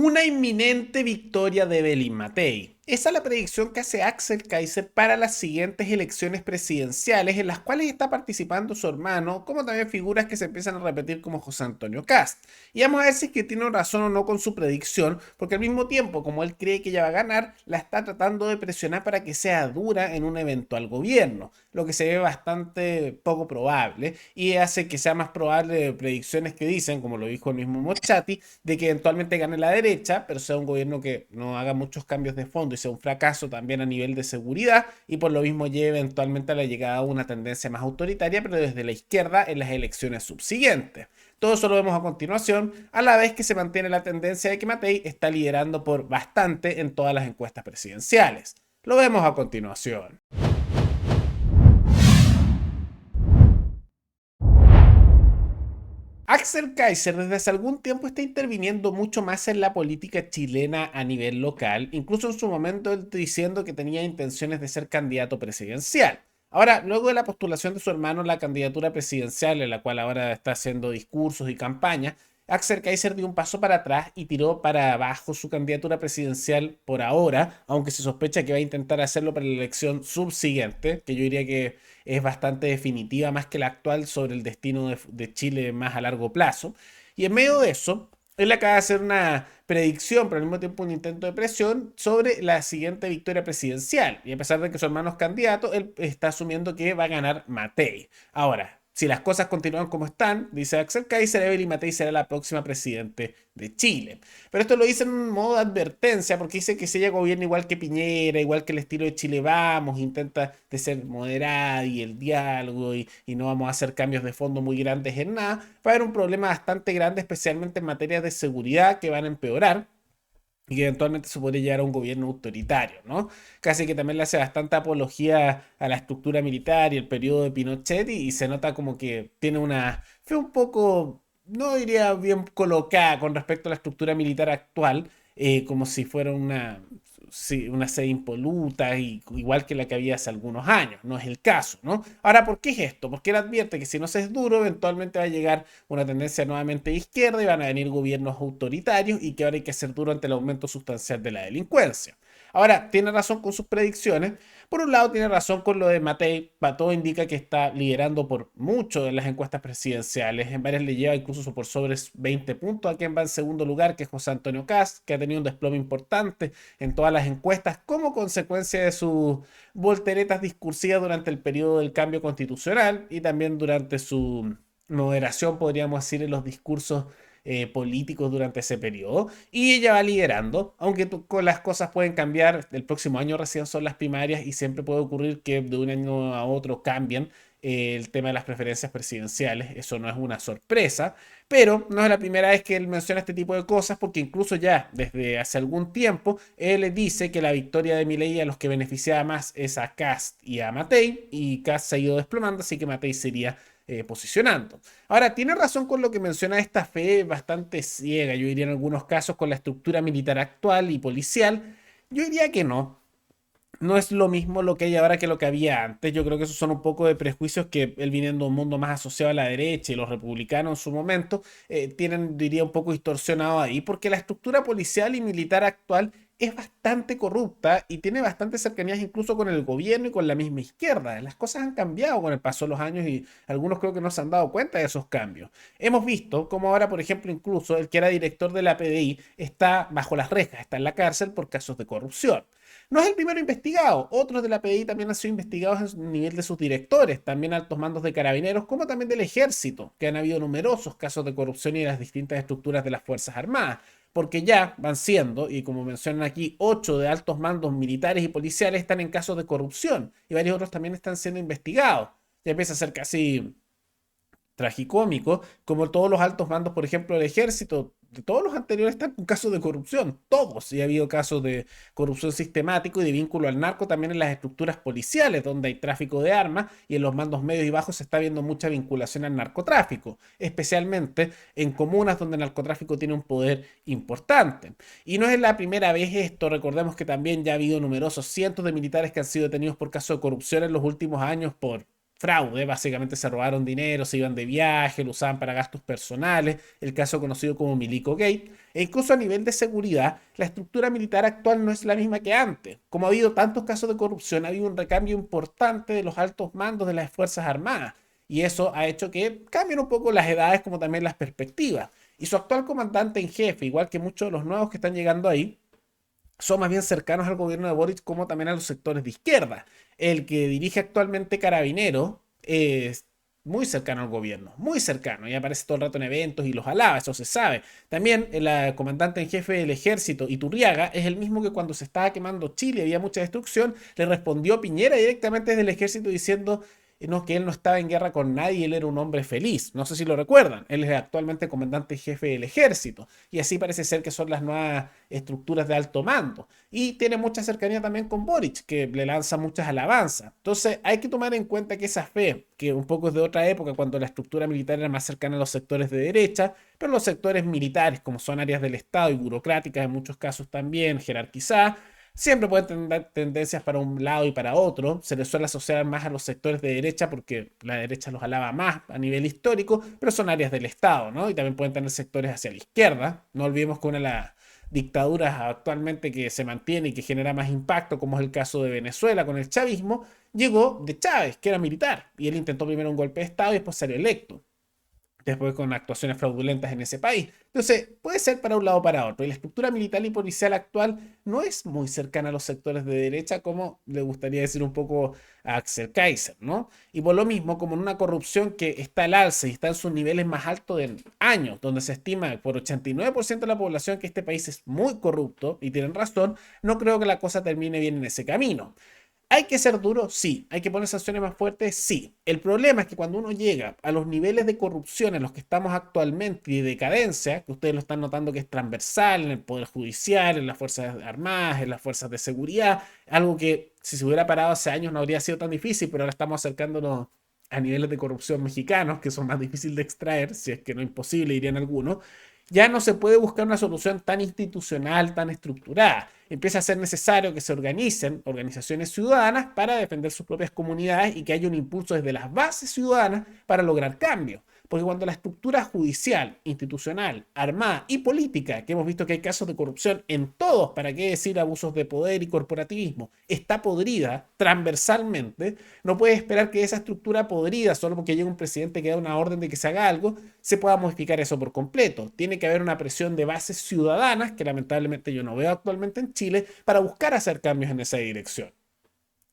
Una inminente victoria de Evelyn Matei. Esa es la predicción que hace Axel Kaiser para las siguientes elecciones presidenciales en las cuales está participando su hermano, como también figuras que se empiezan a repetir como José Antonio Kast. Y vamos a ver si es que tiene razón o no con su predicción, porque al mismo tiempo, como él cree que ella va a ganar, la está tratando de presionar para que sea dura en un eventual gobierno, lo que se ve bastante poco probable y hace que sea más probable predicciones que dicen, como lo dijo el mismo Mochati, de que eventualmente gane la derecha, pero sea un gobierno que no haga muchos cambios de fondo y sea un fracaso también a nivel de seguridad y por lo mismo lleve eventualmente a la llegada a una tendencia más autoritaria, pero desde la izquierda en las elecciones subsiguientes. Todo eso lo vemos a continuación, a la vez que se mantiene la tendencia de que Matei está liderando por bastante en todas las encuestas presidenciales. Lo vemos a continuación. Axel Kaiser desde hace algún tiempo está interviniendo mucho más en la política chilena a nivel local, incluso en su momento él diciendo que tenía intenciones de ser candidato presidencial. Ahora, luego de la postulación de su hermano a la candidatura presidencial, en la cual ahora está haciendo discursos y campaña, Axel Kaiser dio un paso para atrás y tiró para abajo su candidatura presidencial por ahora, aunque se sospecha que va a intentar hacerlo para la elección subsiguiente, que yo diría que es bastante definitiva más que la actual sobre el destino de Chile más a largo plazo. Y en medio de eso, él acaba de hacer una predicción, pero al mismo tiempo un intento de presión sobre la siguiente victoria presidencial. Y a pesar de que su hermano es candidato, él está asumiendo que va a ganar Matei. Ahora, si las cosas continúan como están, dice Axel Kaiser, Evelyn Matei será la próxima presidente de Chile. Pero esto lo dice en un modo de advertencia, porque dice que si ella gobierna igual que Piñera, igual que el estilo de Chile Vamos, intenta de ser moderada y el diálogo y no vamos a hacer cambios de fondo muy grandes en nada, va a haber un problema bastante grande, especialmente en materia de seguridad, que van a empeorar y que eventualmente se podría llegar a un gobierno autoritario, ¿no? Casi que también le hace bastante apología a la estructura militar y el periodo de Pinochet y se nota como que tiene una fe un poco, no diría bien colocada con respecto a la estructura militar actual, como si fuera una, sí, una sede impoluta, y, igual que la que había hace algunos años. No es el caso, ¿no? Ahora, ¿por qué es esto? Porque él advierte que si no se es duro, eventualmente va a llegar una tendencia nuevamente de izquierda y van a venir gobiernos autoritarios y que ahora hay que ser duro ante el aumento sustancial de la delincuencia. Ahora, tiene razón con sus predicciones. Por un lado, tiene razón con lo de Matei. Todo indica que está liderando por mucho en las encuestas presidenciales. En varias le lleva incluso por sobre 20 puntos a quien va en segundo lugar, que es José Antonio Kast, que ha tenido un desplome importante en todas las encuestas como consecuencia de sus volteretas discursivas durante el periodo del cambio constitucional y también durante su moderación, podríamos decir, en los discursos políticos durante ese periodo. Y ella va liderando, aunque las cosas pueden cambiar. El próximo año recién son las primarias y siempre puede ocurrir que de un año a otro cambien el tema de las preferencias presidenciales. Eso no es una sorpresa, pero no es la primera vez que él menciona este tipo de cosas, porque incluso ya desde hace algún tiempo él dice que la victoria de Milei a los que beneficiaba más es a Kast y a Matei, y Kast se ha ido desplomando, así que Matei sería posicionando. Ahora, tiene razón con lo que menciona esta fe bastante ciega, yo diría en algunos casos, con la estructura militar actual y policial. Yo diría que no. No es lo mismo lo que hay ahora que lo que había antes. Yo creo que esos son un poco de prejuicios que él viniendo de un mundo más asociado a la derecha y los republicanos en su momento tienen, diría, un poco distorsionado ahí, porque la estructura policial y militar actual es bastante corrupta y tiene bastantes cercanías incluso con el gobierno y con la misma izquierda. Las cosas han cambiado con el paso de los años y algunos creo que no se han dado cuenta de esos cambios. Hemos visto como ahora, por ejemplo, incluso el que era director de la PDI está bajo las rejas, está en la cárcel por casos de corrupción. No es el primero investigado. Otros de la PDI también han sido investigados en nivel de sus directores, también altos mandos de carabineros, como también del ejército, que han habido numerosos casos de corrupción y de las distintas estructuras de las Fuerzas Armadas, porque ya van siendo, y como mencionan aquí, 8 de altos mandos militares y policiales están en casos de corrupción, y varios otros también están siendo investigados. Ya empieza a ser casi tragicómico, como todos los altos mandos, por ejemplo, del ejército, de todos los anteriores están con casos de corrupción, todos, y ha habido casos de corrupción sistemático y de vínculo al narco también en las estructuras policiales, donde hay tráfico de armas, y en los mandos medios y bajos se está viendo mucha vinculación al narcotráfico, especialmente en comunas donde el narcotráfico tiene un poder importante. Y no es la primera vez esto, recordemos que también ya ha habido numerosos cientos de militares que han sido detenidos por casos de corrupción en los últimos años por fraude, básicamente se robaron dinero, se iban de viaje, lo usaban para gastos personales, el caso conocido como Milico Gate, e incluso a nivel de seguridad, la estructura militar actual no es la misma que antes. Como ha habido tantos casos de corrupción, ha habido un recambio importante de los altos mandos de las Fuerzas Armadas, y eso ha hecho que cambien un poco las edades como también las perspectivas. Y su actual comandante en jefe, igual que muchos de los nuevos que están llegando ahí, son más bien cercanos al gobierno de Boric como también a los sectores de izquierda. El que dirige actualmente Carabinero es muy cercano al gobierno, muy cercano, y aparece todo el rato en eventos y los alaba, eso se sabe. También el comandante en jefe del ejército, Iturriaga, es el mismo que cuando se estaba quemando Chile, había mucha destrucción, le respondió Piñera directamente desde el ejército diciendo no, que él no estaba en guerra con nadie, él era un hombre feliz. No sé si lo recuerdan. Él es actualmente comandante jefe del ejército. Y así parece ser que son las nuevas estructuras de alto mando. Y tiene mucha cercanía también con Boric, que le lanza muchas alabanzas. Entonces hay que tomar en cuenta que esa fe, que un poco es de otra época, cuando la estructura militar era más cercana a los sectores de derecha, pero los sectores militares, como son áreas del Estado y burocráticas en muchos casos también, jerarquizadas, siempre pueden tener tendencias para un lado y para otro. Se les suele asociar más a los sectores de derecha porque la derecha los alaba más a nivel histórico, pero son áreas del Estado, ¿no? Y también pueden tener sectores hacia la izquierda. No olvidemos que una de las dictaduras actualmente que se mantiene y que genera más impacto, como es el caso de Venezuela con el chavismo, llegó de Chávez, que era militar, y él intentó primero un golpe de Estado y después salió electo después con actuaciones fraudulentas en ese país. Entonces, puede ser para un lado o para otro. Y la estructura militar y policial actual no es muy cercana a los sectores de derecha, como le gustaría decir un poco a Axel Kaiser, ¿no? Y por lo mismo, como en una corrupción que está al alza y está en sus niveles más altos en años, donde se estima por 89% de la población que este país es muy corrupto, y tienen razón, no creo que la cosa termine bien en ese camino. ¿Hay que ser duro? Sí. ¿Hay que poner sanciones más fuertes? Sí. El problema es que cuando uno llega a los niveles de corrupción en los que estamos actualmente y de decadencia, que ustedes lo están notando que es transversal en el Poder Judicial, en las Fuerzas Armadas, en las Fuerzas de Seguridad, algo que si se hubiera parado hace años no habría sido tan difícil, pero ahora estamos acercándonos a niveles de corrupción mexicanos que son más difíciles de extraer, si es que no imposible, dirían algunos. Ya no se puede buscar una solución tan institucional, tan estructurada. Empieza a ser necesario que se organicen organizaciones ciudadanas para defender sus propias comunidades y que haya un impulso desde las bases ciudadanas para lograr cambios. Porque cuando la estructura judicial, institucional, armada y política, que hemos visto que hay casos de corrupción en todos, para qué decir abusos de poder y corporativismo, está podrida transversalmente, no puede esperar que esa estructura podrida, solo porque llega un presidente que da una orden de que se haga algo, se pueda modificar eso por completo. Tiene que haber una presión de bases ciudadanas, que lamentablemente yo no veo actualmente en Chile, para buscar hacer cambios en esa dirección.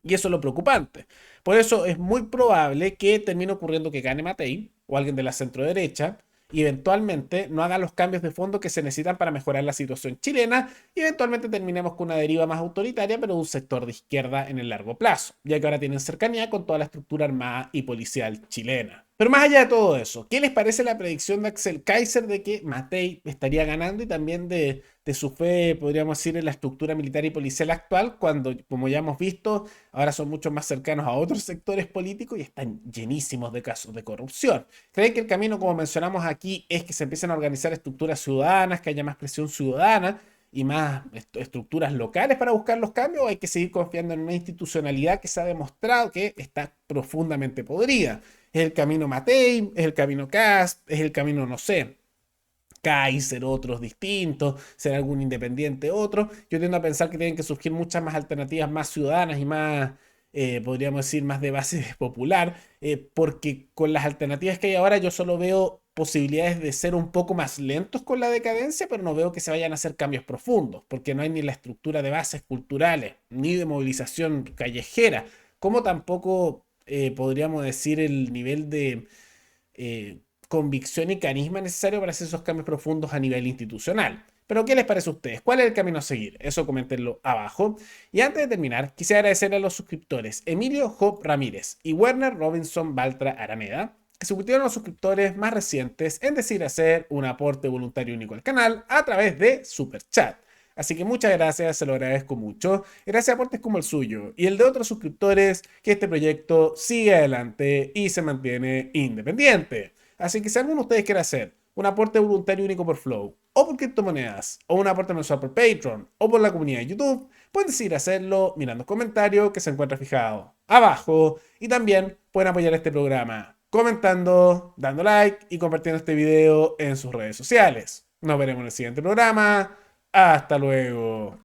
Y eso es lo preocupante. Por eso es muy probable que termine ocurriendo que gane Matei o alguien de la centro derecha y eventualmente no haga los cambios de fondo que se necesitan para mejorar la situación chilena y eventualmente terminemos con una deriva más autoritaria, pero de un sector de izquierda en el largo plazo, ya que ahora tienen cercanía con toda la estructura armada y policial chilena. Pero más allá de todo eso, ¿qué les parece la predicción de Axel Kaiser de que Matei estaría ganando y también de su fe, podríamos decir, en la estructura militar y policial actual, cuando, como ya hemos visto, ahora son mucho más cercanos a otros sectores políticos y están llenísimos de casos de corrupción? ¿Creen que el camino, como mencionamos aquí, es que se empiecen a organizar estructuras ciudadanas, que haya más presión ciudadana y más estructuras locales para buscar los cambios, o hay que seguir confiando en una institucionalidad que se ha demostrado que está profundamente podrida? ¿Es el camino Matei? ¿Es el camino Kast? ¿Es el camino, no sé, Kaiser, otros distintos, ser algún independiente, otro? Yo tiendo a pensar que tienen que surgir muchas más alternativas más ciudadanas y más, podríamos decir, más de base popular, porque con las alternativas que hay ahora yo solo veo posibilidades de ser un poco más lentos con la decadencia, pero no veo que se vayan a hacer cambios profundos, porque no hay ni la estructura de bases culturales, ni de movilización callejera, como tampoco podríamos decir el nivel de convicción y carisma necesario para hacer esos cambios profundos a nivel institucional. Pero, ¿qué les parece a ustedes? ¿Cuál es el camino a seguir? Eso coméntenlo abajo. Y antes de terminar, quisiera agradecer a los suscriptores Emilio Job Ramírez y Werner Robinson Baltra Arameda, que se convirtieron los suscriptores más recientes en decir hacer un aporte voluntario único al canal a través de Super Chat. Así que muchas gracias, se lo agradezco mucho. Gracias a aportes como el suyo y el de otros suscriptores, que este proyecto sigue adelante y se mantiene independiente. Así que si alguno de ustedes quiere hacer un aporte voluntario único por Flow, o por criptomonedas, o un aporte mensual por Patreon, o por la comunidad de YouTube, pueden decidir hacerlo mirando el comentario que se encuentra fijado abajo. Y también pueden apoyar este programa comentando, dando like y compartiendo este video en sus redes sociales. Nos veremos en el siguiente programa. Hasta luego.